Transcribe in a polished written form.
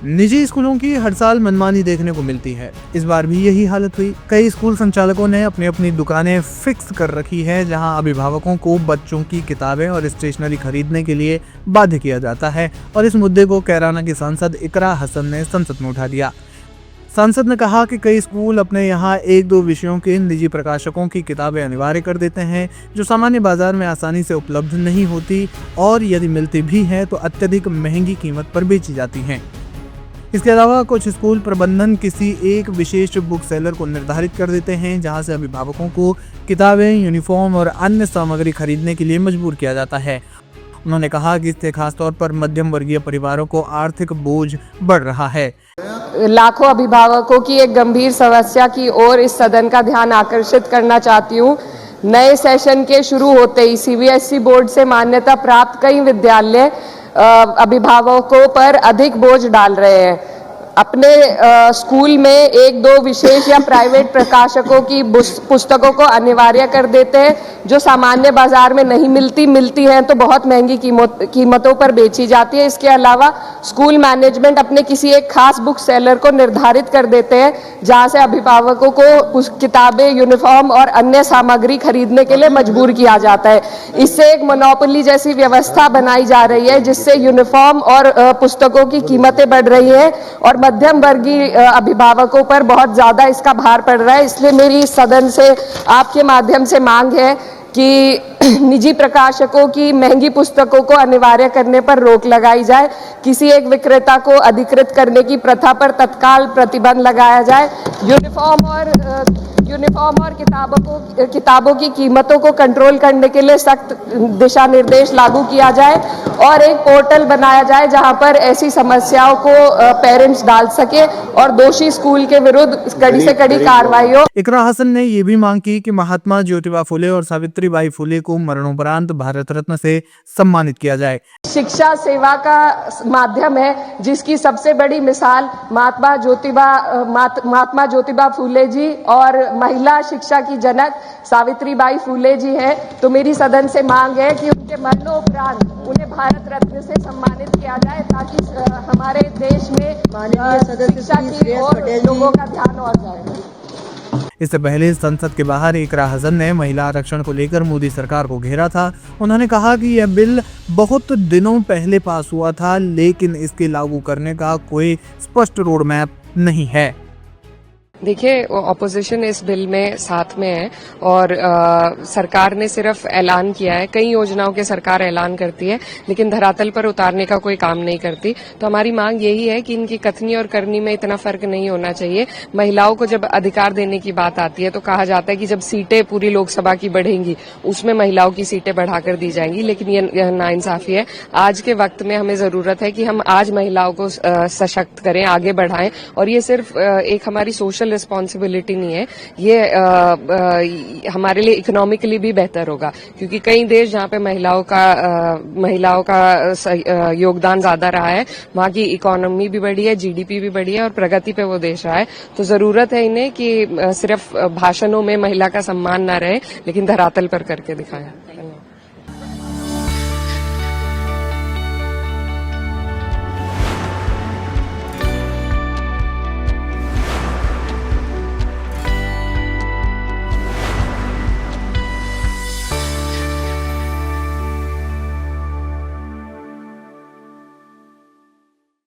निजी स्कूलों की हर साल मनमानी देखने को मिलती है। इस बार भी यही हालत हुई। कई स्कूल संचालकों ने अपनी अपनी दुकानें फिक्स कर रखी है, जहां अभिभावकों को बच्चों की किताबें और स्टेशनरी खरीदने के लिए बाध्य किया जाता है। और इस मुद्दे को कैराना की सांसद इकरा हसन ने संसद में उठा दिया। सांसद ने कहा कि कई स्कूल अपने यहाँ एक दो विषयों के निजी प्रकाशकों की किताबें अनिवार्य कर देते हैं, जो सामान्य बाजार में आसानी से उपलब्ध नहीं होती और यदि मिलती भी हैं तो अत्यधिक महंगी कीमत पर बेची जाती हैं। इसके अलावा कुछ स्कूल प्रबंधन किसी एक विशेष बुक सेलर को निर्धारित कर देते हैं, जहां से अभिभावकों को किताबें, यूनिफॉर्म और अन्य सामग्री खरीदने के लिए मजबूर किया जाता है। उन्होंने कहा कि इससे खासतौर पर मध्यम वर्गीय परिवारों को आर्थिक बोझ बढ़ रहा है। लाखों अभिभावकों की एक गंभीर समस्या की ओर इस सदन का ध्यान आकर्षित करना चाहती हूँ। नए सेशन के शुरू होते ही सीबीएसई बोर्ड से मान्यता प्राप्त कई विद्यालय अभिभावकों पर अधिक बोझ डाल रहे हैं। अपने स्कूल में एक दो विशेष या प्राइवेट प्रकाशकों की पुस्तकों को अनिवार्य कर देते हैं, जो सामान्य बाजार में नहीं मिलती हैं तो बहुत महंगी कीमतों पर बेची जाती है। इसके अलावा स्कूल मैनेजमेंट अपने किसी एक खास बुक सेलर को निर्धारित कर देते हैं, जहां से अभिभावकों को किताबें, यूनिफॉर्म और अन्य सामग्री खरीदने के लिए मजबूर किया जाता है। इससे एक मोनोपोली जैसी व्यवस्था बनाई जा रही है, जिससे यूनिफॉर्म और पुस्तकों की कीमतें बढ़ रही हैं और मध्यम वर्गीय अभिभावकों पर बहुत ज्यादा इसका भार पड़ रहा है। इसलिए मेरी सदन से आपके माध्यम से मांग है कि निजी प्रकाशकों की महंगी पुस्तकों को अनिवार्य करने पर रोक लगाई जाए। किसी एक विक्रेता को अधिकृत करने की प्रथा पर तत्काल प्रतिबंध लगाया जाए। यूनिफॉर्म और किताबों की कीमतों को कंट्रोल करने के लिए सख्त दिशा निर्देश लागू किया जाए और एक पोर्टल बनाया जाए, जहां पर ऐसी समस्याओं को पेरेंट्स डाल सके और दोषी स्कूल के विरुद्ध कड़ी से कड़ी कार्रवाई हो। इकरा हसन ने ये भी मांग की कि महात्मा ज्योतिबा फुले और सावित्रीबाई फुले को मरणोपरांत भारत रत्न से सम्मानित किया जाए। शिक्षा सेवा का माध्यम है, जिसकी सबसे बड़ी मिसाल महात्मा ज्योतिबा फुले जी और महिला शिक्षा की जनक सावित्रीबाई फुले जी हैं। तो मेरी सदन से मांग है कि उनके मरणोपरांत उन्हें भारत रत्न से सम्मानित किया जाए, ताकि हमारे देश में शिक्षा की ओर लोगों का ध्यान और जाए। इससे पहले संसद के बाहर इकरा हसन ने महिला आरक्षण को लेकर मोदी सरकार को घेरा था। उन्होंने कहा कि यह बिल बहुत दिनों पहले पास हुआ था, लेकिन इसके लागू करने का कोई स्पष्ट रोड मैप नहीं है। देखिए, ऑपोजिशन इस बिल में साथ में है और सरकार ने सिर्फ ऐलान किया है। कई योजनाओं के सरकार ऐलान करती है, लेकिन धरातल पर उतारने का कोई काम नहीं करती। तो हमारी मांग यही है कि इनकी कथनी और करनी में इतना फर्क नहीं होना चाहिए। महिलाओं को जब अधिकार देने की बात आती है तो कहा जाता है कि जब सीटें पूरी लोकसभा की बढ़ेंगी उसमें महिलाओं की सीटें बढ़ाकर दी जाएंगी, लेकिन यह नाइंसाफी है। आज के वक्त में हमें जरूरत है कि हम आज महिलाओं को सशक्त करें, आगे बढ़ाएं, और ये सिर्फ एक हमारी सोशल रिस्पॉन्सिबिलिटी नहीं है, ये हमारे लिए इकोनॉमिकली भी बेहतर होगा, क्योंकि कई देश जहां पे महिलाओं का योगदान ज्यादा रहा है, वहां की इकोनॉमी भी बढ़ी है, जीडीपी भी बढ़ी है और प्रगति पे वो देश रहा है। तो जरूरत है इन्हें कि सिर्फ भाषणों में महिला का सम्मान न रहे, लेकिन धरातल पर करके दिखाएं।